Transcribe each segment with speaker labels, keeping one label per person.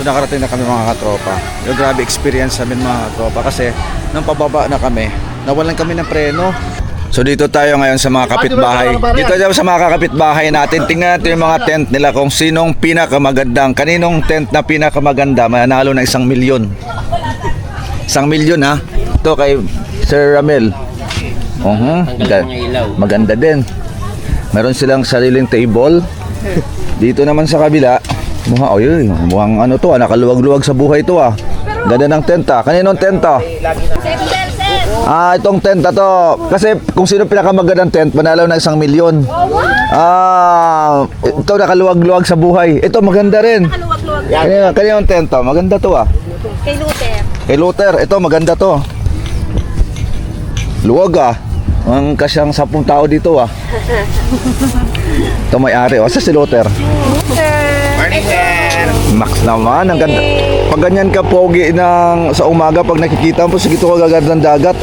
Speaker 1: Nakarating na kami mga katropa. Yung grabe experience namin mga katropa kasi nung pababa na kami, nawalan kami ng preno. So dito tayo ngayon sa mga kapitbahay. Dito tayo sa mga kapitbahay natin. Tingnan natin yung mga tent nila kung sinong pinakamagandang. Kaninong tent na pinakamaganda mananalo ng 1 milyon. 1 milyon ha. Ito kay Sir Ramel. Maganda din. Meron silang sariling table. Dito naman sa kabila, mukhang ano to, nakaluwag-luwag sa buhay to ah. Ganda ng tenta. Kaninong tenta? Itong tenta to. Kasi kung sino pinakamagandang tent, manalo ng 1 milyon. Ito nakaluwag-luwag sa buhay. Ito maganda rin. Kaninong tenta? Maganda to ah.
Speaker 2: Kay Luther.
Speaker 1: Kay Luther. Ito maganda to. Luwag ah. Ang kasyang 10 tao dito ah. Ito may-ari. Asa si Luther?
Speaker 3: Morning, sir!
Speaker 1: Max naman, ang ganda. Pag ganyan ka pogi sa umaga, pag nakikita mo, sige ito kagagad ng dagat.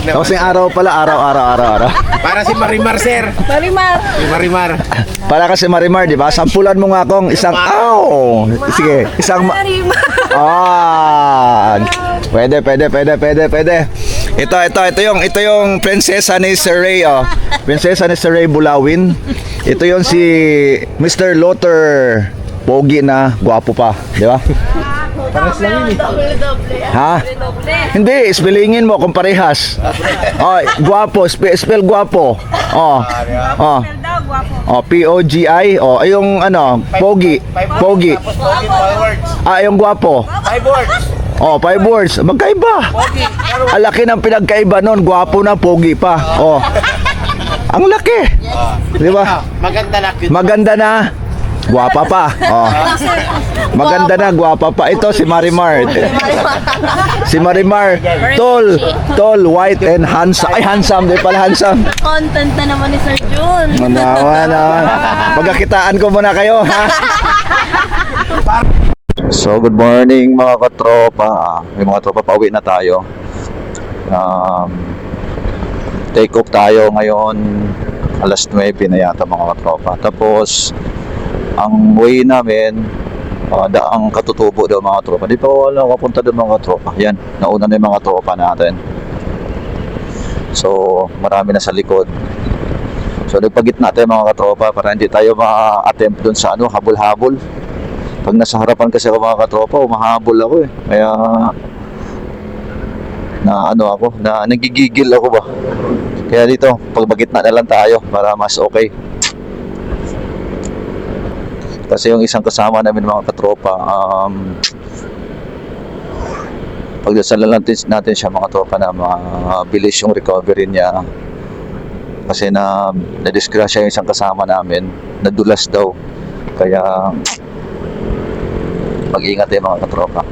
Speaker 1: Tapos yung araw pala, araw.
Speaker 3: Para si Marimar, sir!
Speaker 2: Marimar.
Speaker 3: Si Marimar.
Speaker 1: Para kasi Marimar, di ba? Sampulan mo nga akong isang, sige, isang,
Speaker 2: Marimar.
Speaker 1: Pwede. Ito yung prinsesa ni Sir Ray, oh. Prinsesa ni Sir Ray Bulawin. Ito yung si Mr. Luther. Pogi na, gwapo pa, di ba?
Speaker 2: Doble.
Speaker 1: Ha? Hindi, spellingin mo kung parehas. Gwapo, spell gwapo. P-O-G-I. Yung ano, pogi. Pogi. Yung gwapo.
Speaker 3: 5 words.
Speaker 1: 5 words. Magkaiba. Ang laki ng pinagkaiba nun. Gwapo na, pogi pa. Ang laki. Di ba? Maganda na. Gwapa pa. Maganda na, gwapa pa. Ito si Marimar. Si Marimar. Tall, white and handsome. Ay, handsome. Di pala handsome.
Speaker 2: Content na naman ni Sir Jun.
Speaker 1: Manawa naman. Pagkakitaan ko muna kayo, ha? So, good morning mga katropa. Mga katropa, pauwi na tayo. Take off tayo ngayon. Alas 9 na yata mga katropa. Tapos, ang way namin, daang Katutubo daw mga tropa. Di pa wala kapunta doon mga tropa. Yan, nauna na yung mga tropa natin. So, marami na sa likod. So, nagpagitna tayo mga katropa para hindi tayo ma-attempt doon sa habol-habol. Pag nasa harapan kasi ako mga katropa, umahabol ako eh. Kaya, nagigigil ako ba. Kaya dito, pagbagitna na lang tayo para mas okay. Kasi yung isang kasama namin mga katropa, pagdasalan natin siya mga tropa na mabilis yung recovery niya. Kasi na-disgrasya yung isang kasama namin, nadulas daw. Kaya mag-ingat tayo mga katropa.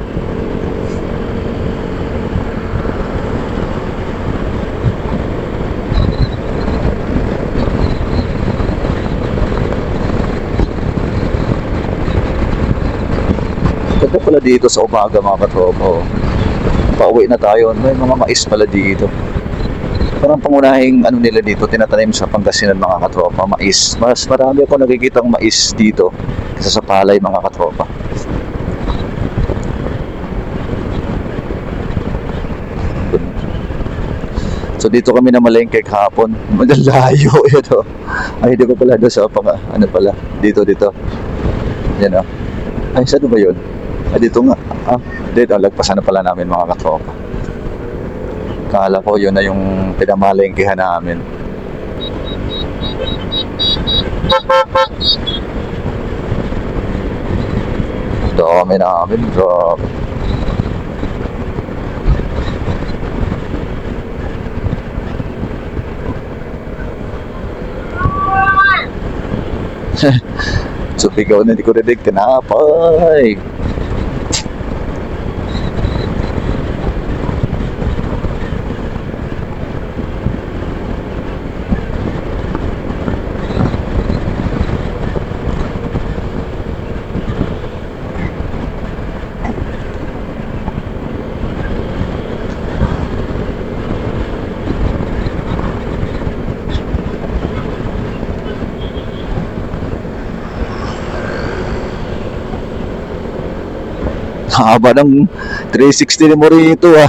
Speaker 1: Ganda pala dito sa umaga mga katropa. Pauwi na tayo. May mga mais pala dito. Parang pangunahing nila dito, tinatanim sa Pangasinan mga katropa, mais. Mas marami ako nakikitang mais dito kaysa sa palay mga katropa. So dito kami na malengke kahapon. Madalayo ito. Ay, hindi ko pala doon sa dito. Yan o. Ay, saan ba yun? Dito nga. Dito, lagpasan na pala namin mga katropa. Kala ko yun na yung pinamalengkehan namin. Dami namin. Grabe. Supigaw na hindi ko rinig. Tinapay. Haba ng 360 ni Morito ah.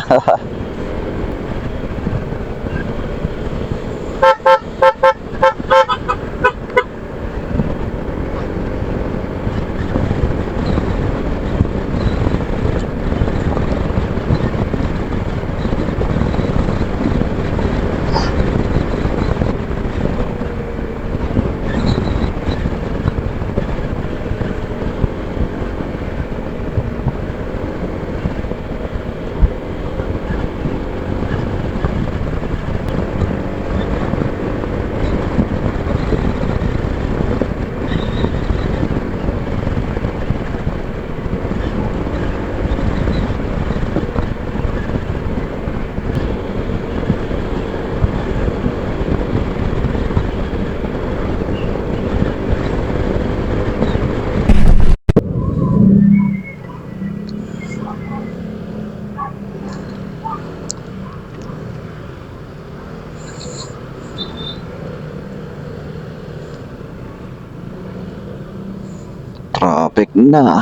Speaker 1: Traffic na.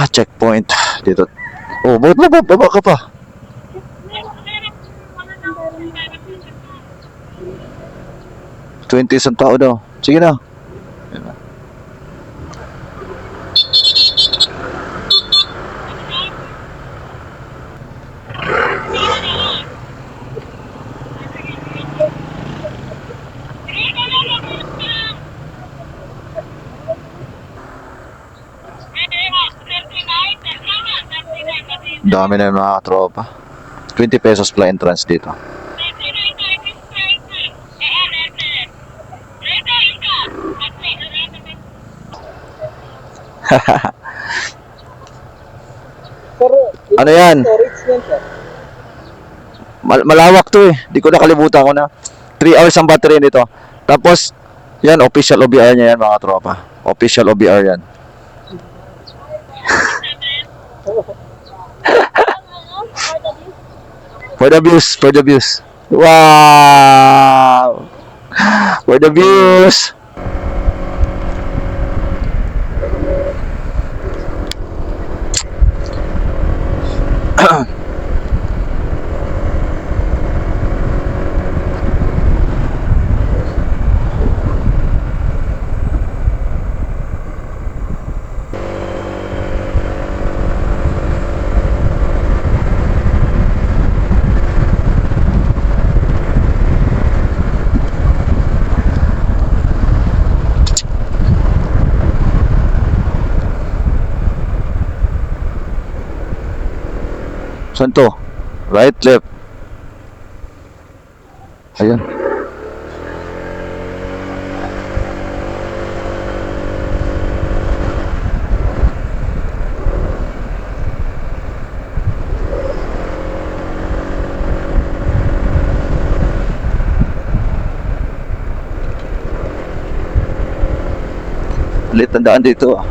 Speaker 1: Checkpoint dito. Oh, baba ka pa. 20 isang tao daw. Sige na. Dami na yung mga tropa. 20 pesos pala entrance dito. Ano yan? Malawak to eh. Di ko nakalimutan ko na. 3 hours ang battery nito. Tapos, yan, official OBR niya yan mga tropa. Official OBR yan. For the views, for the views. Wow! For the views. Saan to? Right, left. Ayan. Ulit ang daan dito ah.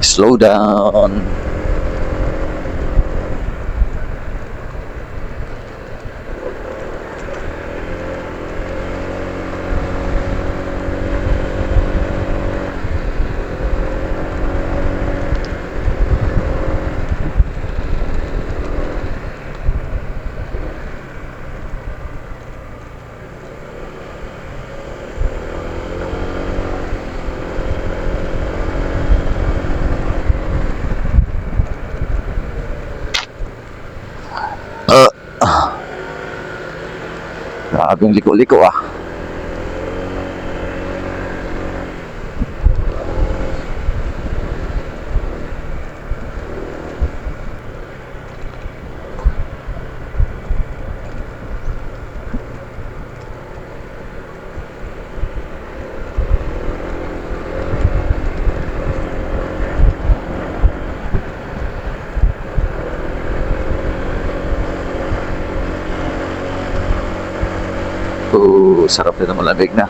Speaker 1: Slow down. Grabing liko-liko ah. Sarap nito, malamig na.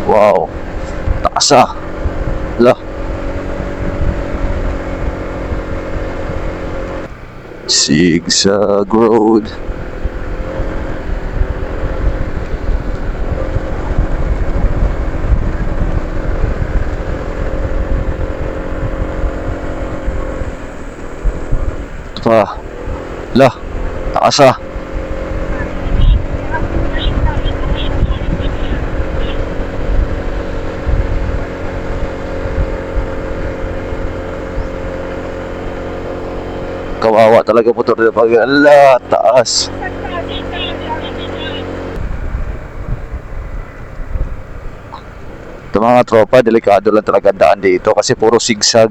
Speaker 1: Wow, taas ah. Lah. Zigzag Road. Ito pa. Lah, taas ah. Kawawa talaga motor na pag ala, taas. Ito mga tropa, delikado lang talaga daan dito kasi puro sigsag.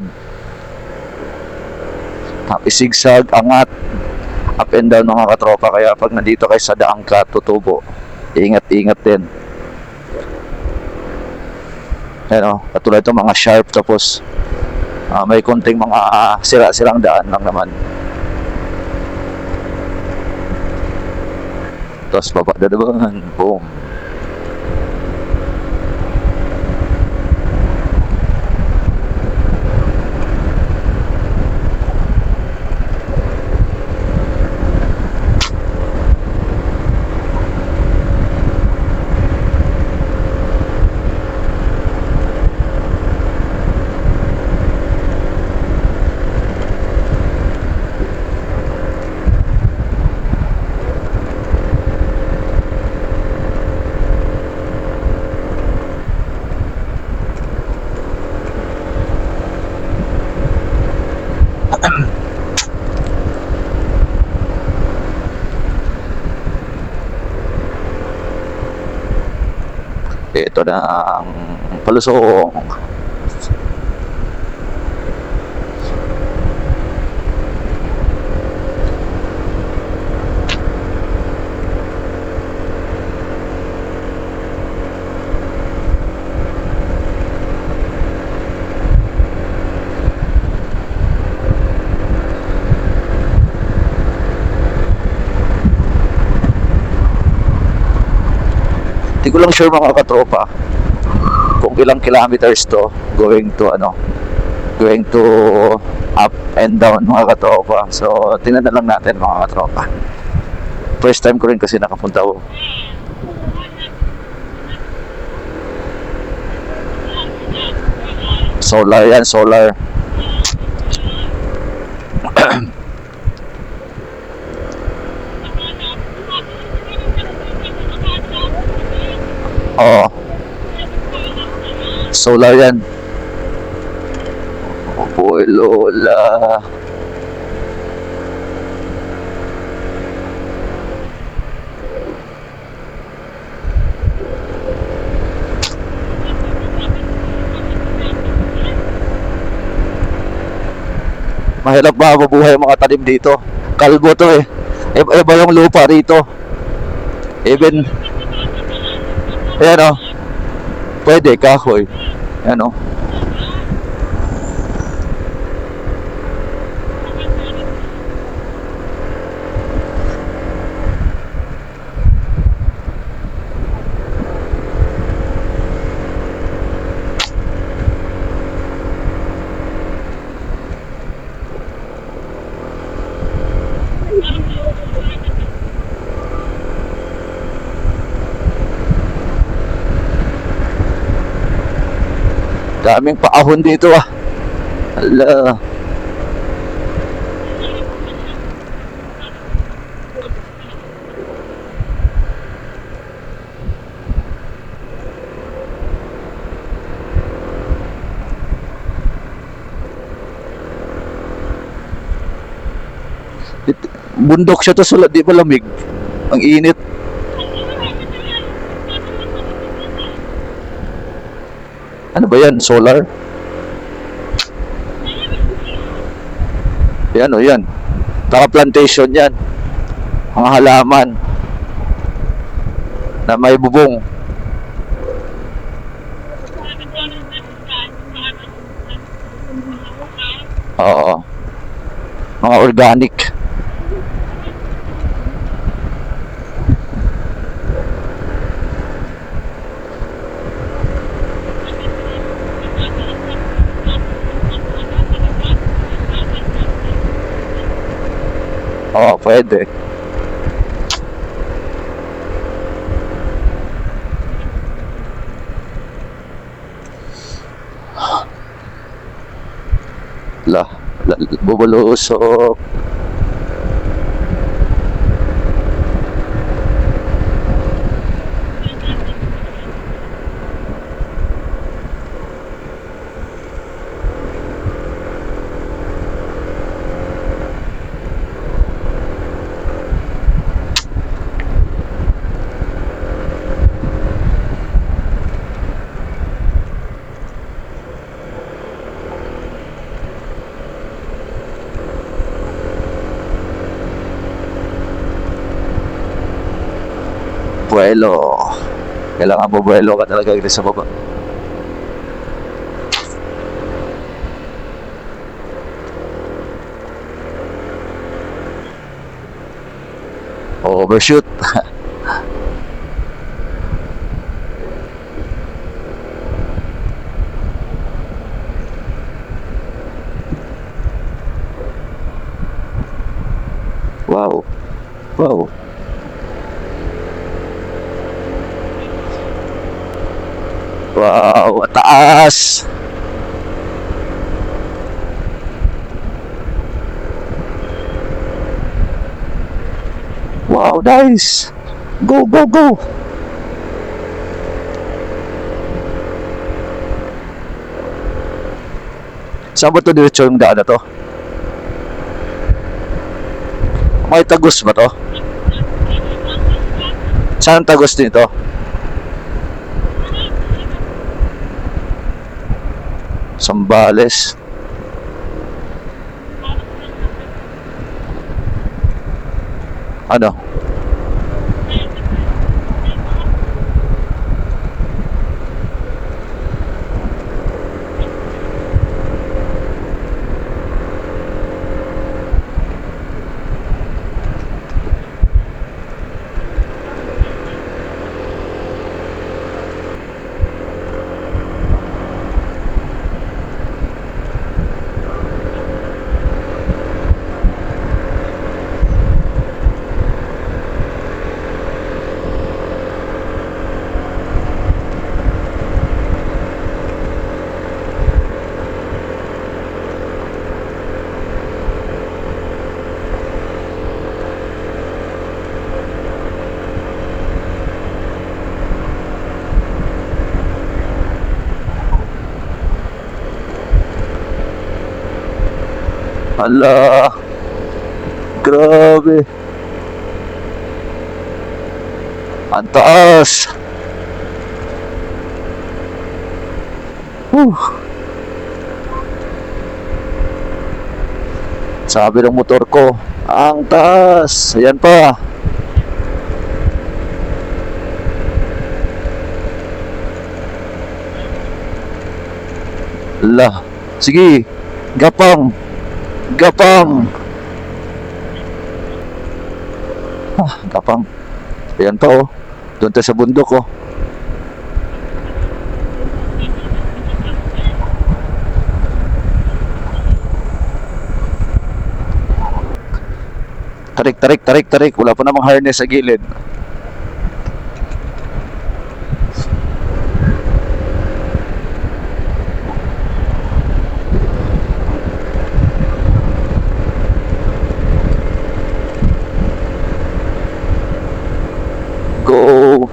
Speaker 1: Sigsag, angat, up and down mga katropa. Kaya pag nandito kayo sa daang Katutubo, ingat-ingat din. Ayan o, katulad ito mga sharp, tapos may konting mga sira-sirang daan lang naman. Tapos baba na naman. Boom. Ito na ang palusong. Hindi ko lang sure mga katropa kung ilang kilometers to going to up and down mga katropa. So tingnan na lang natin mga katropa. First time ko rin kasi nakapunta ko. Solar yan, solar. Oo. Solar yan. Opo, Lola. Mahirap ba mabuhay ang mga tanim dito? Kalbo to eh. Iba yung lupa rito. Even ayan o. Pwede, kahoy. Ayan o. Daming paahon dito ah. Hala. Bundok siya to, sulat di ba lamig? Ang init. Ano ba yan? Solar? Yan o yan. Naka-plantation yan. mga halaman na may bubong. Oo. Mga organic. Oo, pwede. Bubulusok. Buwelo. Kailangan bubuelo ka talaga dito sa baba. Overshoot. Wow. Wow. Wow, taas. Wow, nice. Go, go, go. Saan ba ito diretso yung daan na to? May tagos ba to? Saan tagos dito? Sambales. Ano? Hala. Grabe. Ang taas. Sabi ng motor ko, ang taas. Ayan pa. Hala. Sige. Gapang. Gapang. Gapang. Ayan pa oh. Doon tayo sa bundok oh. Tarik, tarik, tarik, tarik. Wala pa namang harness sa gilid. Go.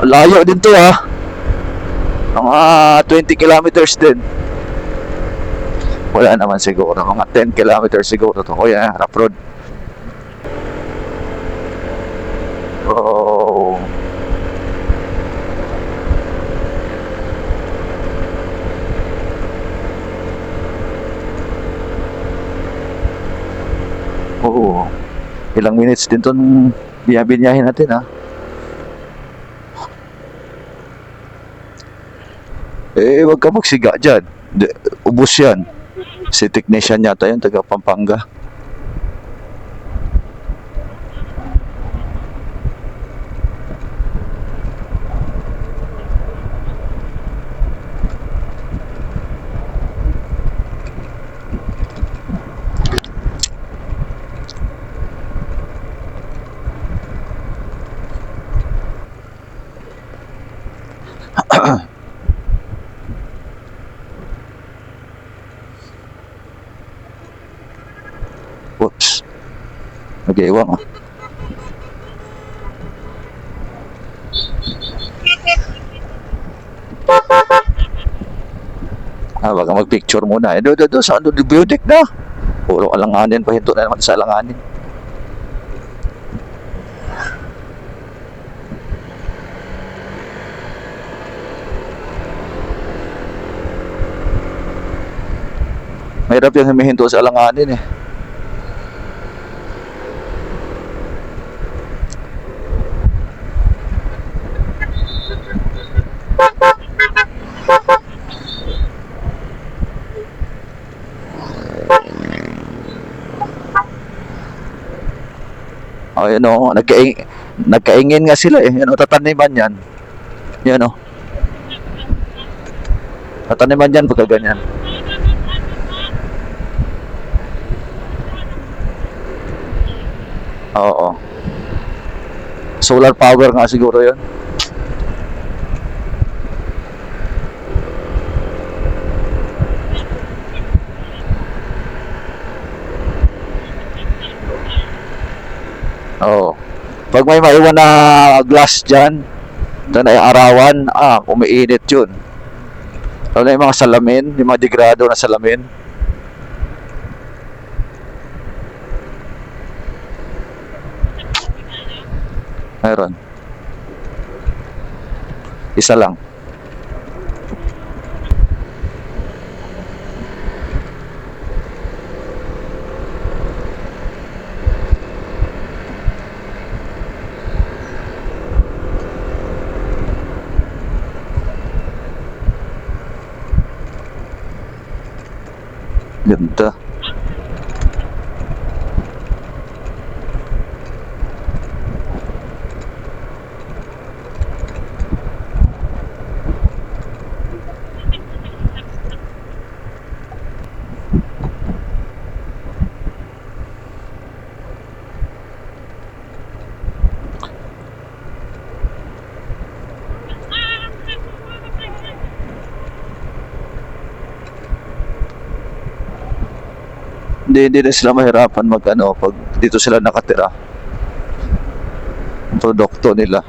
Speaker 1: Layo din to ha. Mga 20 kilometers din. Wala naman siguro. Mga 10 kilometers siguro to. Kuya, rough road. Oh. Oo. Ilang minutes din itong binyahin natin, ha? Wag ka magsiga dyan. Ubus yan. Si technician yata yun, taga Pampanga. Oops. Nag-iwang, ah. Baka mag-picture muna. Do, saan doon? Biotic na. Puro alanganin. Pahinto na naman sa alanganin. Mahirap yung humihinto sa alanganin, eh. Ayun, o, nagkaingin nga sila, eh. Yan, o, tataniman yan. Yan, o. Tataniman yan pagka ganyan. Oo. Solar power nga siguro yun. Oo. Pag may maiwan na glass dyan, ito na yung arawan, umiinit yun. Lalo na yung mga salamin, yung mga degrado na salamin. Meron. Isa lang. Ganda. Hindi na sila mahirapan mag-ano pag dito sila nakatira. Ang produkto nila.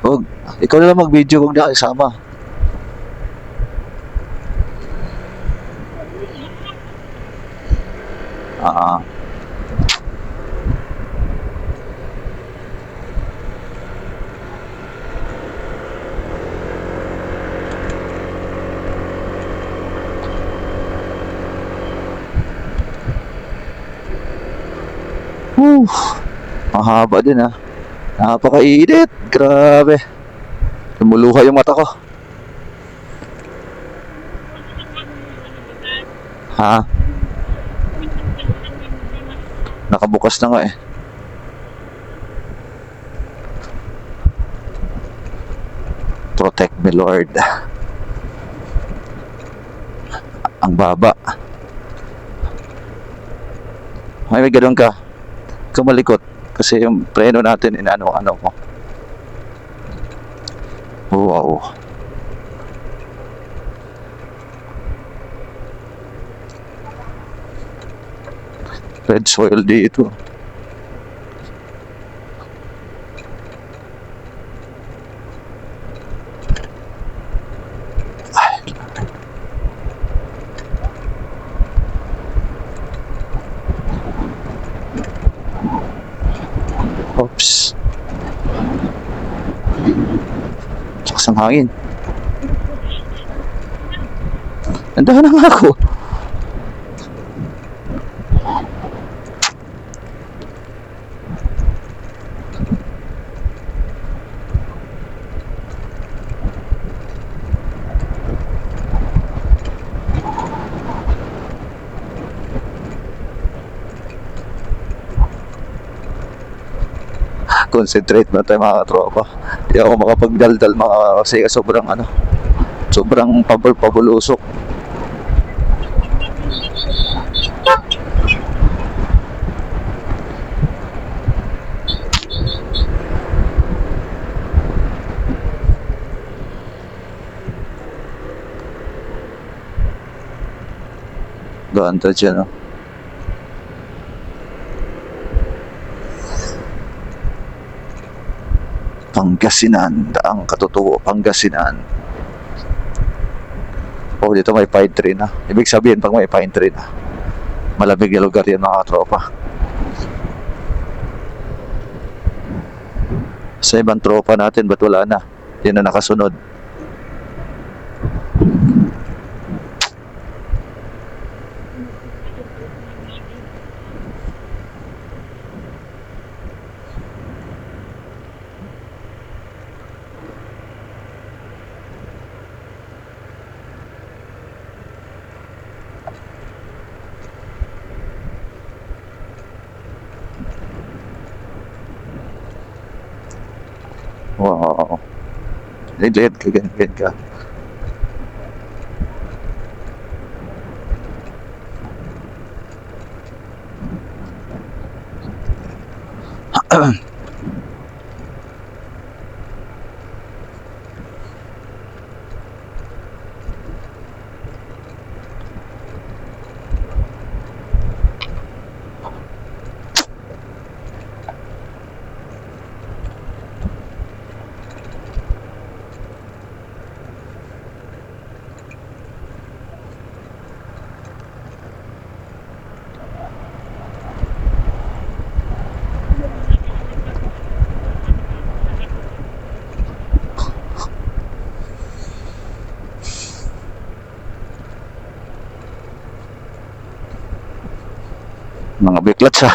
Speaker 1: Huwag, ikaw na lang mag-video kung nakisama. Mahaba din, ha. Napakainit. Grabe. Lumuluha yung mata ko. Ha? Nakabukas na nga, eh. Protect me, Lord. Ang baba. May ganun ka. Kumalikot kasi yung preno natin inaano-ano ko. Wow. Red soil dito. hangin. Nandahan na nga ako. Concentrate na tayo mga katropa. Hindi ako makapagdaldal mga kasi sobrang sobrang pabulusok. Ganda dyan, no? Pangasinan, daang katutuo, Pangasinan. Oh, dito may pine tree na. Ibig sabihin, pag may pine tree na, malamig na lugar yan mga tropa. Sa ibang tropa natin, ba't wala na? Yan na nakasunod. Wow. Legit ka, ganyan ka. Mga biklats ha.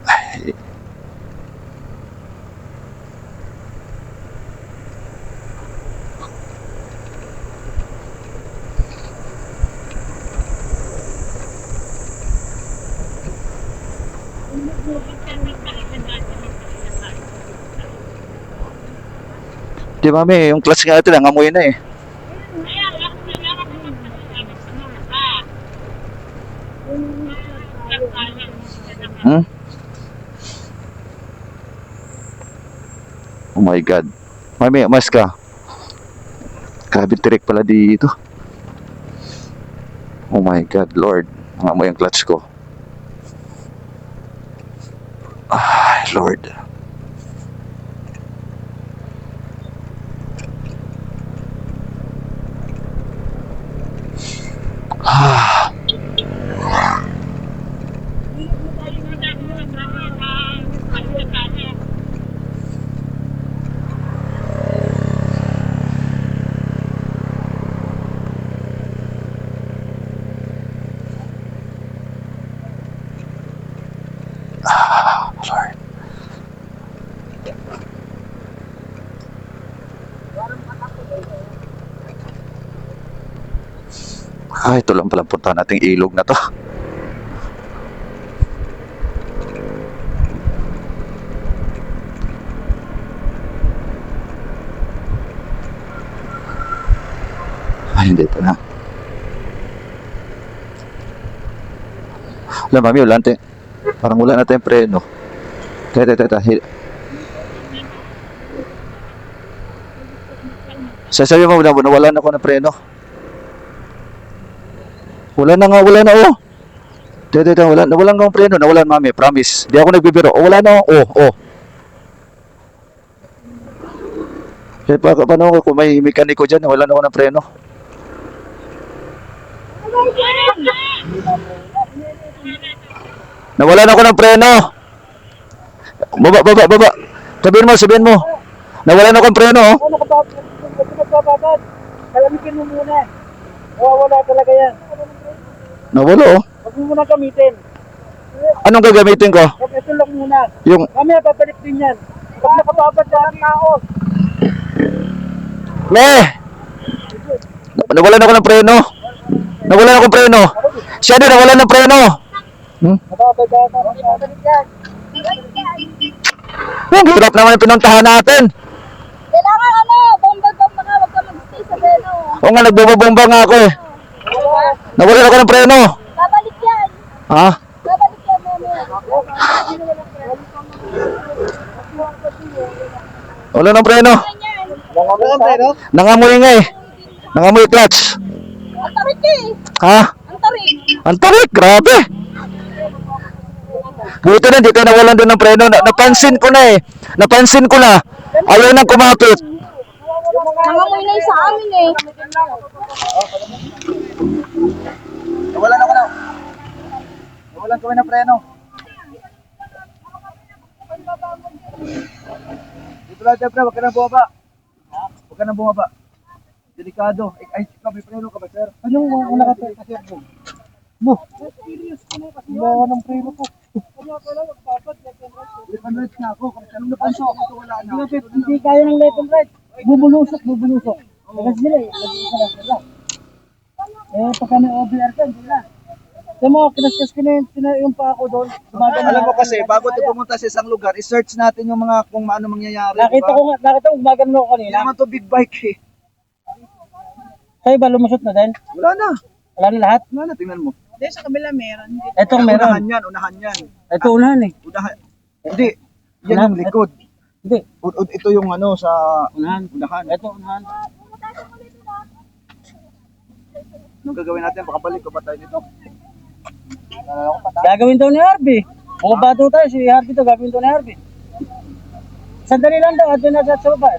Speaker 1: Ay. Di mami, yung clutch nga natin, nangamoy na eh. Hmm? Oh my God. Mami, mas ka. Grabe tirik pala dito. Oh my God, Lord. Nangamoy ang clutch ko. Ay, Lord. Ah. Lord. Ay, ito lang pala punta nating ilog na to. Ay, hindi ito na. Alam, mami, wala natin. Parang wala natin preno. Teta. Sasabi mo na wala na ako ng preno. Wala na, oh. Teta, wala akong preno, nawalan mami, promise. Di ako nagbibiro. Oh, wala na, oh. Kaya paano ako kung may mekaniko dyan, nawalan ako ng preno. Nawalan ako ng preno. Baba, baba, baba. Sabihin mo. Nawala na akong preno, oh.
Speaker 4: Nagpapababad. Kalamitin mo muna. Wala talaga yan.
Speaker 1: Nawala, oh.
Speaker 4: Huwag mo muna gamitin.
Speaker 1: Anong gagamitin ko?
Speaker 4: Ito lang muna.
Speaker 1: Yung,
Speaker 4: Mamaya babalik din yan. Pag nakababad na ang tao.
Speaker 1: Nawalan ako ng preno. Nawalan akong preno. Siya din, nawalan ng preno.
Speaker 4: Nababad na ang tao. Babalik yan.
Speaker 1: Ang hirap naman yung pinuntahan natin.
Speaker 2: Kailangan bomba-bomba ka, huwag ka mag-stay sa Beno.
Speaker 1: Oo nga, nagbubomba nga ako eh. Nawalan ako ng preno.
Speaker 2: Babalik yan.
Speaker 1: Ha?
Speaker 2: Babalik yan, mamaya.
Speaker 1: Wala ng preno. Nangamoy nga eh. Nangamoy clutch.
Speaker 2: Ang tarik eh.
Speaker 1: Ha?
Speaker 2: Ang tarik.
Speaker 1: Ang tarik, grabe. Buti na, di tayo nawalan din ng preno. Napansin ko na eh. Napansin ko na. Ayaw nang kumapit.
Speaker 2: Nangangoy na yung sa amin eh.
Speaker 4: Nawalan ako na. Nawalan kami ng preno. Dito lang siyempre, huwag ka nang bumaba. Huwag ka nang bumaba. Delikado. Ay, may preno ka ba, sir? Anong nakatay kasi ako? Mo. Serious ko na kasi yan. Ng preno ko. Left and right na ako. Anong napanso ako ito wala na? Hindi kaya ng left and right. Bubulusok. Kasi sila eh. Pagka may OBR ka, hindi na. Kaya mo, kinaskas ko na yung pa ako doon.
Speaker 5: Alam mo kasi, bago tayo pumunta sa isang lugar, i-search natin yung mga kung ano mangyayari.
Speaker 4: Nakita ko gumagano ako
Speaker 5: Hindi
Speaker 4: kanina.
Speaker 5: naman to big bike eh.
Speaker 4: Sa'yo ba lumusot na din?
Speaker 5: Wala na.
Speaker 4: Wala na lahat?
Speaker 5: Wala na, tingnan mo.
Speaker 4: Itong meron.
Speaker 5: Unahan yan.
Speaker 4: Ito unahan eh.
Speaker 5: Unahan. Hindi. Yan
Speaker 4: Unahan.
Speaker 5: yung likod.
Speaker 4: Hindi.
Speaker 5: Ito yung ano sa
Speaker 4: Unahan.
Speaker 5: unahan.
Speaker 4: Ito unahan.
Speaker 5: Anong gagawin natin? Baka balik ko pa tayo dito.
Speaker 4: Gagawin daw ni Harvey. Kung bato tayo, si Harvey to gagawin daw ni Harvey. Sandali lang daw, at doon na sa baba.